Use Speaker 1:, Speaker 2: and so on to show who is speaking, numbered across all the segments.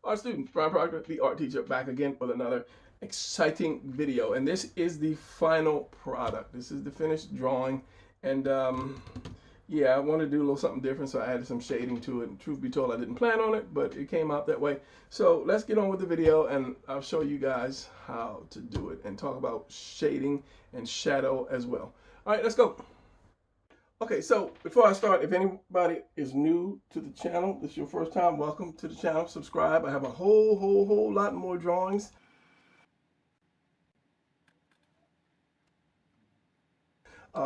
Speaker 1: Art student, Brian Proctor, the art teacher, back again with another exciting video. And this is the final product. This is the finished drawing. And yeah, I wanted to do a little something different, so I added some shading to it. And truth be told, I didn't plan on it, but it came out that way. So let's get on with the video, and I'll show you guys how to do it and talk about shading and shadow as well. All right, let's go. Okay, so before I start, if anybody is new to the channel, this is your first time, welcome to the channel. Subscribe. I have a whole lot more drawings.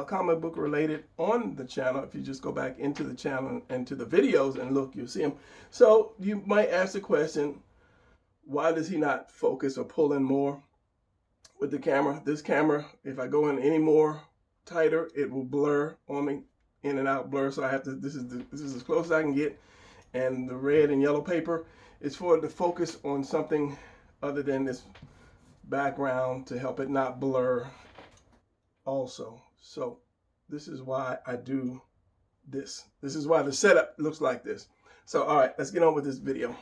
Speaker 1: Comic book related on the channel. If you just go back into the channel and to the videos and look, you'll see them. So you might ask the question, why does he not focus or pull in more with the camera? This camera, if I go in any more tighter, it will blur on me, in and out blur. So I have to, this is as close as I can get. And the red and yellow paper is for it to focus on something other than this background to help it not blur also. So this is why I do this. This is why the setup looks like this. So all right, let's get on with this video.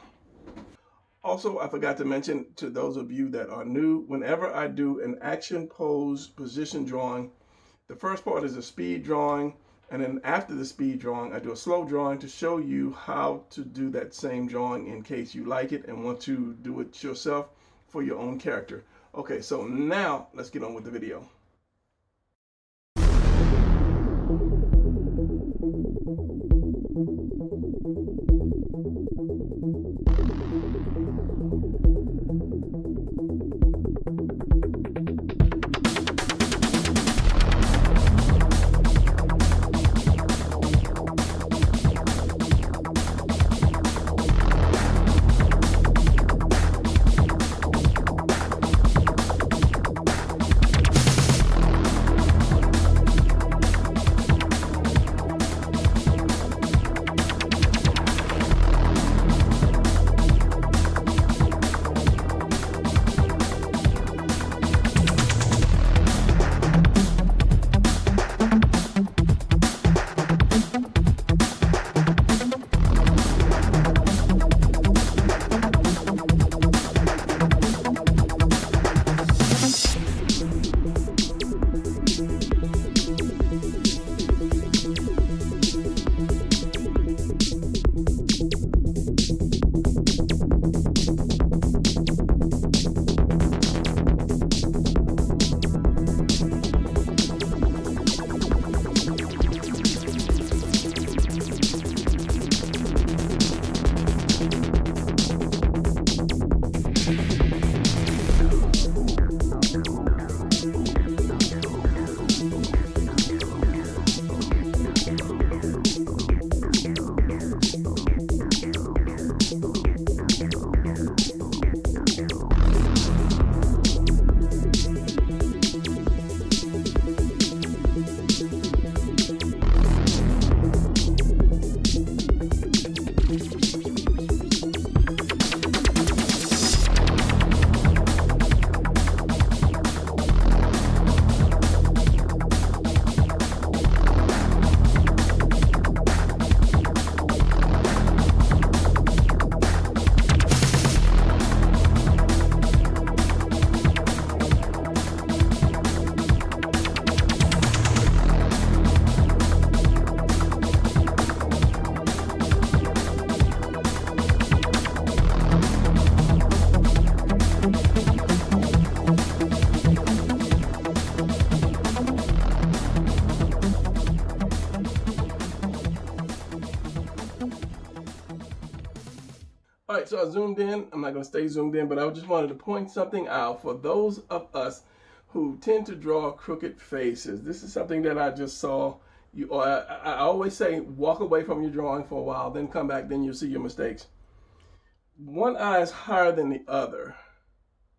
Speaker 1: Also, I forgot to mention to those of you that are new, whenever I do an action pose position drawing, the first part is a speed drawing, and then after the speed drawing, I do a slow drawing to show you how to do that same drawing in case you like it and want to do it yourself for your own character. Okay, so now let's get on with the video. All right, so I zoomed in. I'm not going to stay zoomed in, but I just wanted to point something out for those of us who tend to draw crooked faces. This is something that I just saw. I always say walk away from your drawing for a while, then come back, then you'll see your mistakes. One eye is higher than the other,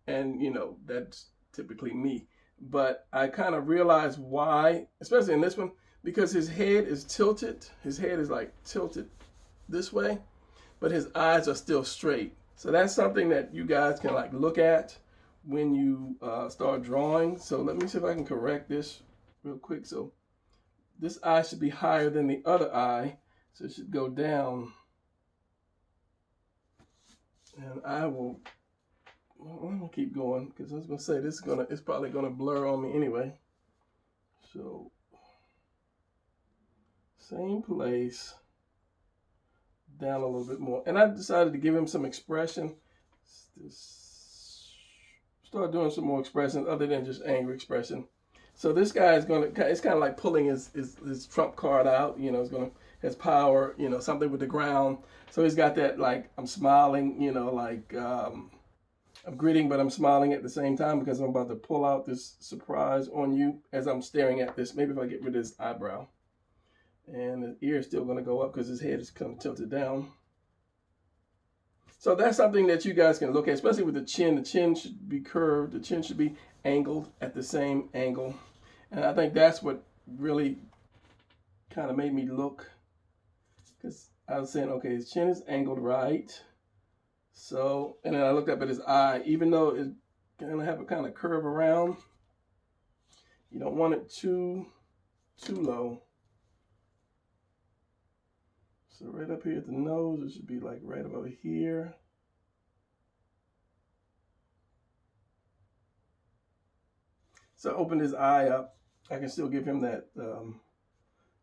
Speaker 1: and you know, that's typically me. But I kind of realized why, especially in this one, because his head is tilted. His head is like tilted this way, but his eyes are still straight. So that's something that you guys can like look at when you start drawing. So let me see if I can correct this real quick. So this eye should be higher than the other eye, so it should go down And I will, I'm gonna keep going because I was gonna say it's probably gonna blur on me anyway. So same place, down a little bit more. And I decided to give him some expression. Start doing some more expression other than just angry expression. So this guy is gonna, it's kind of like pulling his trump card out, you know, it's gonna, has power, you know, something with the ground. So he's got that, like, I'm smiling, you know, like, I'm gritting, but I'm smiling at the same time because I'm about to pull out this surprise on you as I'm staring at this. Maybe if I get rid of his eyebrow. And his ear is still gonna go up because his head is kind of tilted down. So that's something that you guys can look at, especially with the chin. The chin should be curved. The chin should be angled at the same angle. And I think that's what really kind of made me look. Because I was saying, okay, his chin is angled right. So, and then I looked up at his eye. Even though it's going to have a kind of curve around, you don't want it too low. So right up here at the nose, it should be like right about here. So I opened his eye up. I can still give him that, you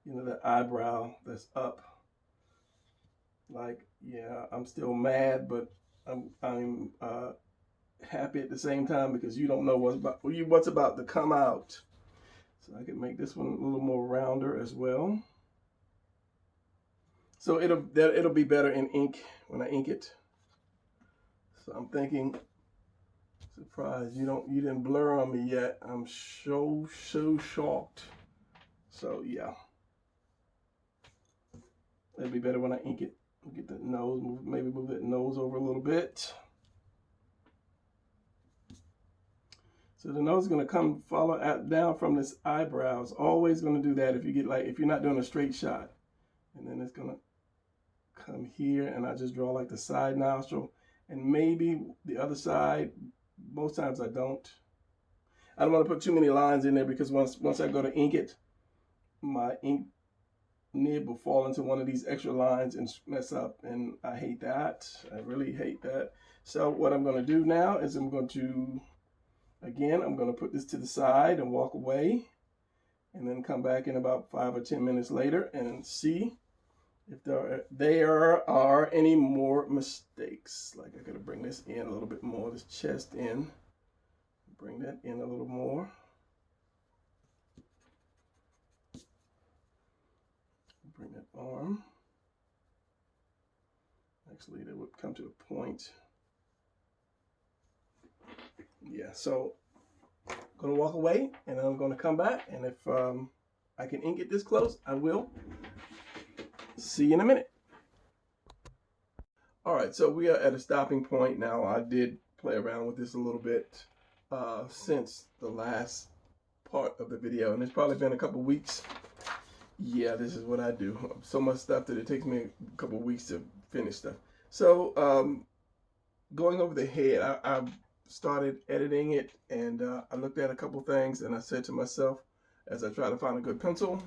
Speaker 1: know, that eyebrow that's up. Like, yeah, I'm still mad, but I'm happy at the same time because you don't know what's about to come out. So I can make this one a little more rounder as well. So it'll be better in ink when I ink it. So I'm thinking, surprise, you didn't blur on me yet. I'm so shocked. So yeah, it'll be better when I ink it. Get that nose, maybe move that nose over a little bit. So the nose is going to follow down from this eyebrow. It's always going to do that if you're not doing a straight shot. And then it's going to come here, and I just draw like the side nostril, and maybe the other side. Most times I don't. I don't want to put too many lines in there because once I go to ink it, my ink nib will fall into one of these extra lines and mess up, and I hate that. I really hate that. So what I'm going to do now is I'm going to put this to the side and walk away, and then come back in about 5 or 10 minutes later and see if there are any more mistakes. Like, I gotta bring this in a little bit more, this chest in. Bring that in a little more. Bring that arm. Actually, that would come to a point. Yeah, so I'm gonna walk away and I'm gonna come back, and if I can ink it this close, I will. See you in a minute. All right, so we are at a stopping point now. I did play around with this a little bit since the last part of the video, and it's probably been a couple weeks. Yeah, this is what I do. So much stuff that it takes me a couple weeks to finish stuff. So going over the head, I started editing it, and I looked at a couple things, and I said to myself, as I try to find a good pencil,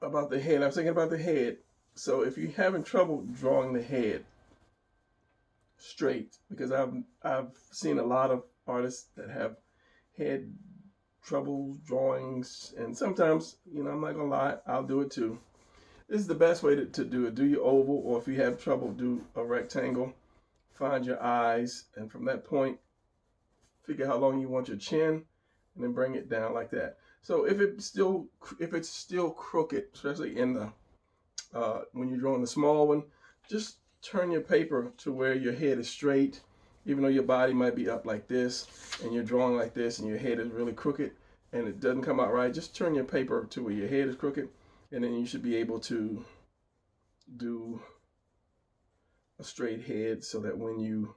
Speaker 1: about the head. I was thinking about the head. So if you're having trouble drawing the head straight, because I've seen a lot of artists that have head trouble drawings, and sometimes, you know, I'm not gonna lie, I'll do it too. This is the best way to do it. Do your oval, or if you have trouble, do a rectangle. Find your eyes, and from that point, figure how long you want your chin, and then bring it down like that. So if it's still crooked, especially in the when you're drawing the small one, just turn your paper to where your head is straight, even though your body might be up like this, and you're drawing like this, and your head is really crooked, and it doesn't come out right. Just turn your paper to where your head is crooked, and then you should be able to do a straight head, so that when you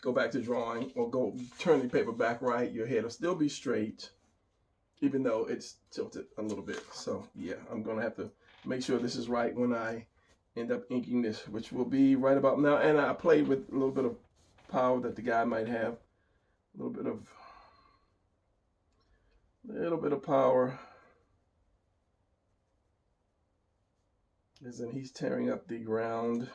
Speaker 1: go back to drawing, or turn the paper back right, your head will still be straight, even though it's tilted a little bit. So yeah, I'm gonna have to make sure this is right when I end up inking this, which will be right about now. And I played with a little bit of power that the guy might have, a little bit of power. as in he's tearing up the ground.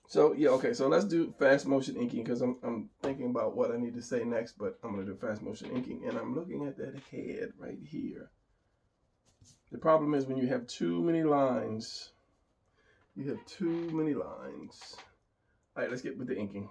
Speaker 1: So yeah, okay, so let's do fast motion inking, because I'm thinking about what I need to say next, but I'm gonna do fast motion inking, and I'm looking at that head right here. The problem is when you have too many lines, you have too many lines. All right, let's get with the inking.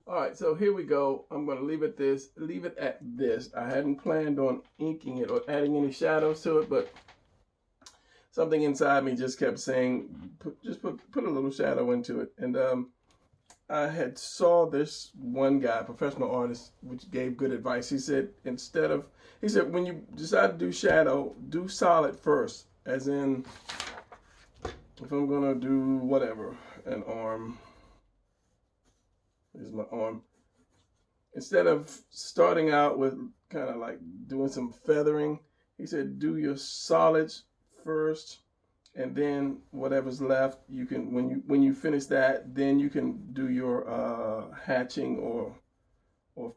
Speaker 1: All right, so here we go. I'm going to leave it at this. I hadn't planned on inking it or adding any shadows to it, but something inside me just kept saying, put a little shadow into it. And I had saw this one guy, professional artist, which gave good advice. He said, when you decide to do shadow, do solid first. As in, if I'm going to do whatever, an arm. Here's my arm. Instead of starting out with kind of like doing some feathering, he said do your solids first, and then whatever's left, you can when you finish that, then you can do your hatching or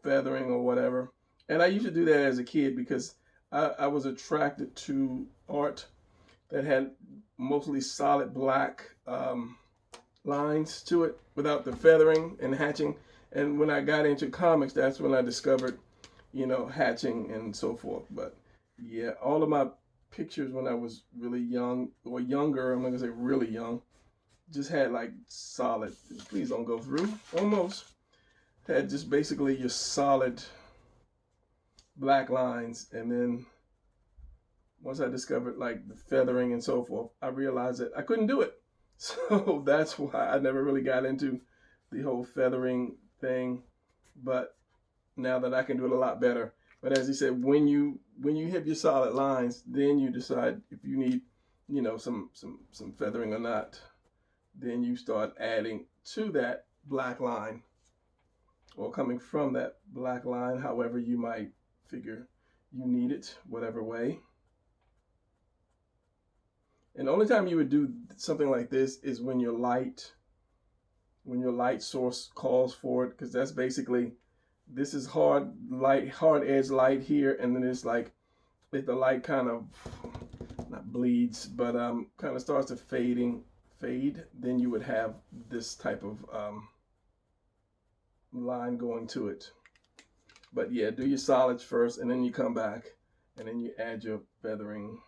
Speaker 1: feathering or whatever. And I used to do that as a kid because I was attracted to art that had mostly solid black lines to it without the feathering and hatching. And when I got into comics, that's when I discovered, you know, hatching and so forth. But yeah, all of my pictures when I was really young or younger, I'm not gonna say really young, just had like solid, please don't go through, almost, had just basically your solid black lines. And then once I discovered like the feathering and so forth, I realized that I couldn't do it. So that's why I never really got into the whole feathering thing. But now that I can do it a lot better. But as he said, when you hit your solid lines, then you decide if you need, you know, some feathering or not. Then you start adding to that black line or coming from that black line, however you might figure you need it, whatever way. And the only time you would do something like this is when your light source calls for it, because that's basically, this is hard light, hard edge light here, and then it's like if the light kind of not bleeds, but kind of starts to fade, then you would have this type of line going to it. But yeah, do your solids first, and then you come back, and then you add your feathering.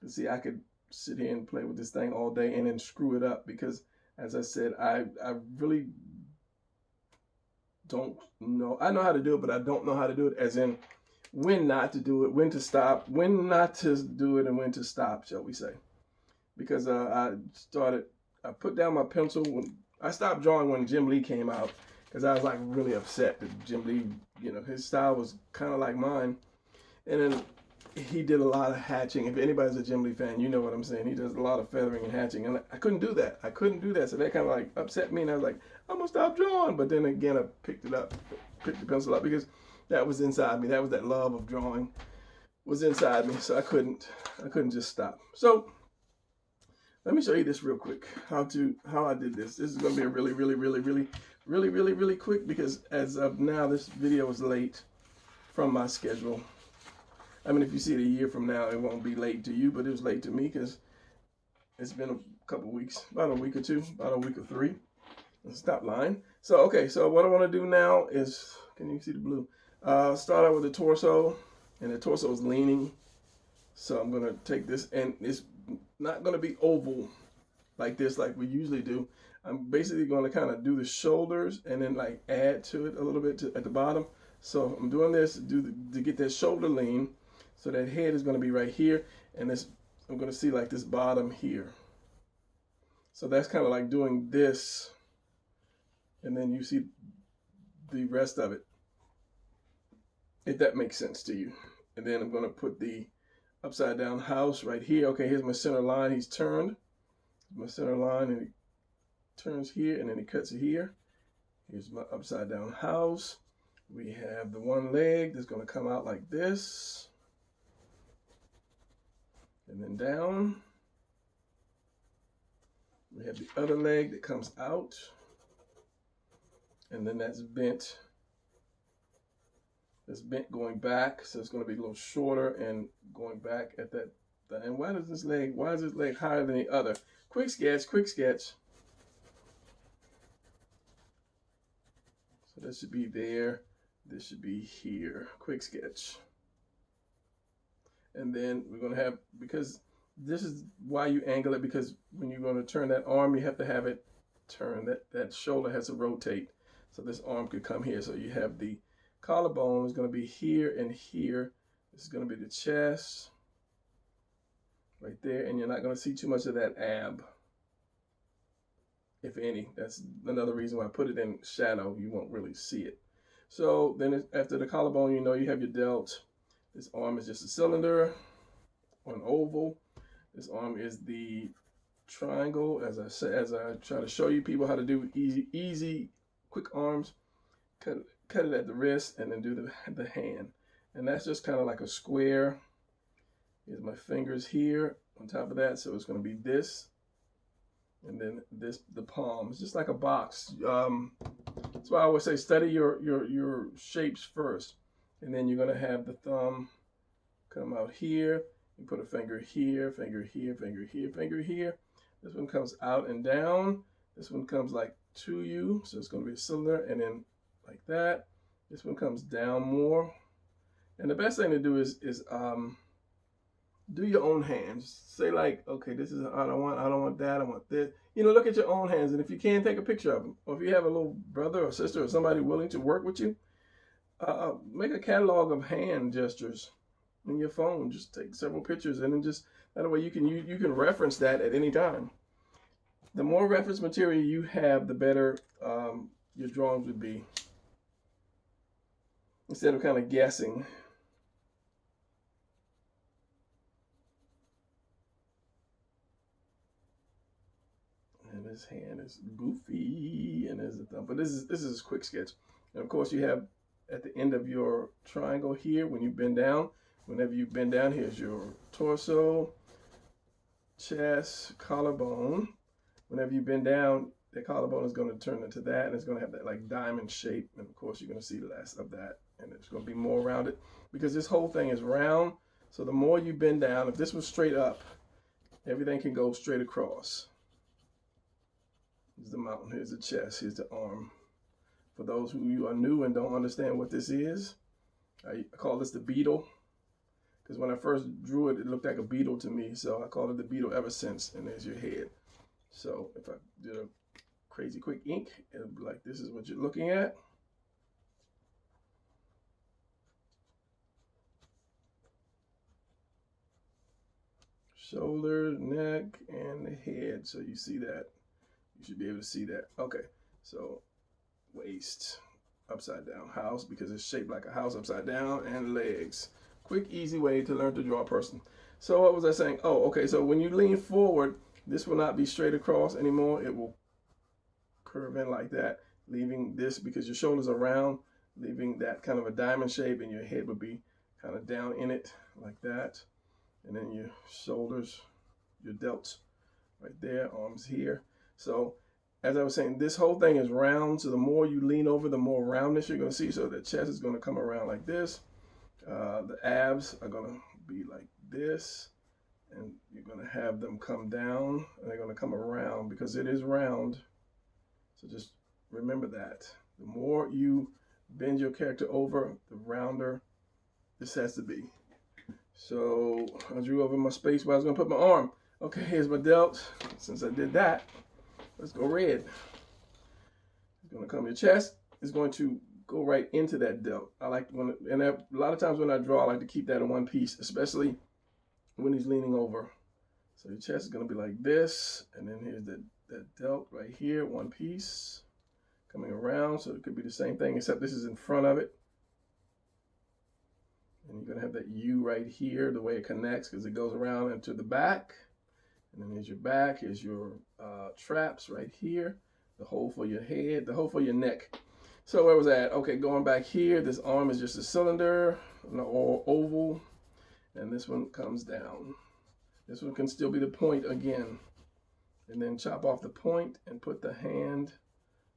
Speaker 1: See, I could sit here and play with this thing all day and then screw it up, because as I said, I really don't know. I know how to do it, but I don't know how to do it, as in when not to do it, when to stop, when not to do it, and when to stop, shall we say. Because I put down my pencil when I stopped drawing when Jim Lee came out, because I was like really upset that Jim Lee, you know, his style was kind of like mine. And then he did a lot of hatching. If anybody's a Jim Lee fan, you know what I'm saying. He does a lot of feathering and hatching, and I couldn't do that. So that kind of like upset me, and I was like, I'm gonna stop drawing. But then again, I picked the pencil up, because that was inside me. That love of drawing was inside me, so I couldn't just stop. So let me show you this real quick. How I did this. This is gonna be a really quick, because as of now, this video is late from my schedule. I mean, if you see it a year from now, it won't be late to you, but it was late to me, because it's been a couple weeks, about a week or two, about a week or three. Stop lying. So, okay, so what I want to do now is, can you see the blue? Start out with the torso, and the torso is leaning. So I'm going to take this, and it's not going to be oval like this, like we usually do. I'm basically going to kind of do the shoulders and then like add to it a little bit at the bottom. So I'm doing this to get that shoulder lean. So that head is going to be right here, and this, I'm going to see like this bottom here. So that's kind of like doing this, and then you see the rest of it, if that makes sense to you. And then I'm going to put the upside down house right here. Okay, here's my center line. He's turned. My center line, and he turns here, and then he cuts it here. Here's my upside down house. We have the one leg that's going to come out like this. And then down. We have the other leg that comes out. And then that's bent. That's bent going back. So it's going to be a little shorter and going back at that. And why is this leg higher than the other? Quick sketch. So this should be there. This should be here. Quick sketch. And then we're going to have, because this is why you angle it, because when you're going to turn that arm, you have to have it turn. That shoulder has to rotate. So this arm could come here. So you have the collarbone is going to be here and here. This is going to be the chest right there. And you're not going to see too much of that ab, if any. That's another reason why I put it in shadow. You won't really see it. So then after the collarbone, you know you have your delt. This arm is just a cylinder or an oval. This arm is the triangle. As I try to show you people how to do easy, quick arms. Cut it at the wrist, and then do the hand. And that's just kind of like a square. Here's my fingers here on top of that. So it's going to be this, and then this, the palm. It's just like a box. That's why I always say study your shapes first. And then you're going to have the thumb come out here. You put a finger here, finger here, finger here, finger here. This one comes out and down. This one comes like to you, so it's going to be a cylinder, and then like that. This one comes down more. And the best thing to do is do your own hands. Say like, okay, this is I don't want that, I want this. You know, look at your own hands, and if you can, take a picture of them. Or if you have a little brother or sister or somebody willing to work with you, make a catalog of hand gestures in your phone. Just take several pictures, and then just that way you can reference that at any time. The more reference material you have, the better your drawings would be. Instead of kind of guessing. And his hand is goofy, and there's the thumb. But this is a quick sketch. And of course, you have at the end of your triangle here, when you bend down, whenever you bend down, here's your torso, chest, collarbone. Whenever you bend down, the collarbone is going to turn into that, and it's going to have that like diamond shape. And of course, you're going to see less of that, and it's going to be more rounded because this whole thing is round. So the more you bend down, if this was straight up, everything can go straight across. Here's the mountain, here's the chest, here's the arm. For those who are new and don't understand what this is, I call this the Beetle. Because when I first drew it, it looked like a beetle to me. So I called it the Beetle ever since. And there's your head. So if I did a crazy quick ink, it'll be like this is what you're looking at. Shoulder, neck, and the head. So you see that. You should be able to see that. Okay, so waist, upside down, house, because it's shaped like a house upside down, and legs. Quick, easy way to learn to draw a person. So what was I saying? Oh, okay, so when you lean forward, this will not be straight across anymore. It will curve in like that, leaving this, because your shoulders are round, leaving that kind of a diamond shape, and your head would be kind of down in it like that. And then your shoulders, your delts right there, arms here. So as I was saying, this whole thing is round. So the more you lean over, the more roundness you're going to see. So the chest is going to come around like this. The abs are going to be like this. And you're going to have them come down. And they're going to come around because it is round. So just remember that. The more you bend your character over, the rounder this has to be. So I drew over my space where I was going to put my arm. Okay, here's my delt. Since I did that, let's go red. It's going to come your chest. It's going to go right into that delt. I like when, and a lot of times when I draw, I like to keep that in one piece, especially when he's leaning over. So your chest is going to be like this, and then here's that delt right here, one piece coming around. So it could be the same thing, except this is in front of it. And you're going to have that U right here, the way it connects, because it goes around into the back. And then here's your back, here's your traps right here, the hole for your head, the hole for your neck. So where was that? Okay, going back here, this arm is just a cylinder, or oval, and this one comes down. This one can still be the point again. And then chop off the point and put the hand,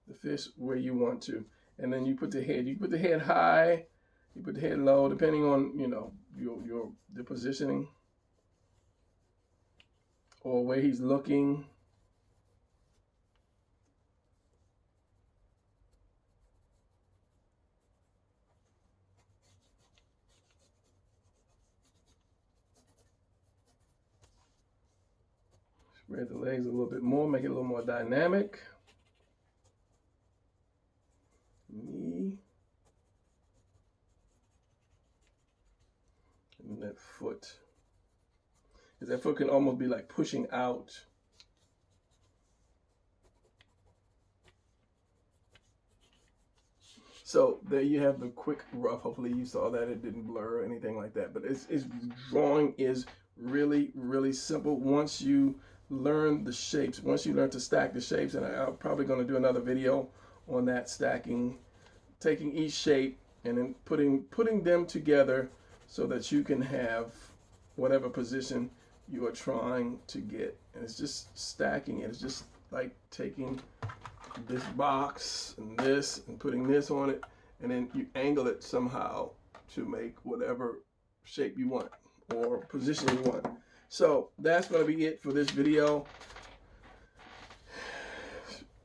Speaker 1: the fish, where you want to. And then you put the head, high, you put the head low, depending on, you know, the positioning or where he's looking. Spread the legs a little bit more, make it a little more dynamic. Knee. And that foot. Because that foot can almost be like pushing out. So there you have the quick rough. Hopefully you saw that. It didn't blur or anything like that. But it's drawing is really, really simple once you learn the shapes. Once you learn to stack the shapes, and I'm probably going to do another video on that, stacking, taking each shape and then putting them together so that you can have whatever position you are trying to get. And it's just stacking it. It's just like taking this box and this and putting this on it, and then you angle it somehow to make whatever shape you want or position you want. So that's going to be it for this video.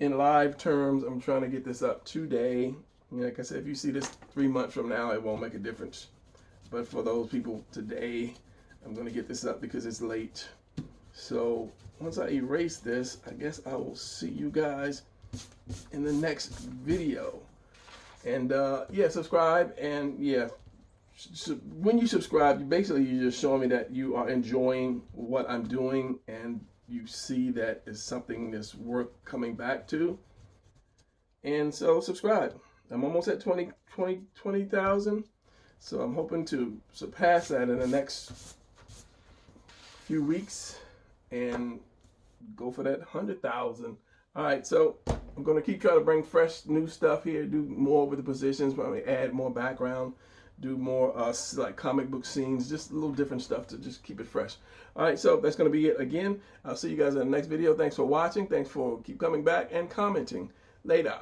Speaker 1: In live terms, I'm trying to get this up today. Like I said, if you see this 3 months from now, it won't make a difference. But for those people today, I'm going to get this up because it's late. So once I erase this, I guess I will see you guys in the next video. And yeah, subscribe. And yeah, when you subscribe, you're just showing me that you are enjoying what I'm doing, and you see that it's something that's worth coming back to. And so subscribe. I'm almost at 20,000. So I'm hoping to surpass that in the next few weeks and go for that 100,000. All right, so I'm going to keep trying to bring fresh new stuff here, do more with the positions, probably add more background, do more like comic book scenes, just a little different stuff to just keep it fresh. All right, so that's going to be it again. I'll see you guys in the next video. Thanks for watching. Thanks for keep coming back and commenting. Later.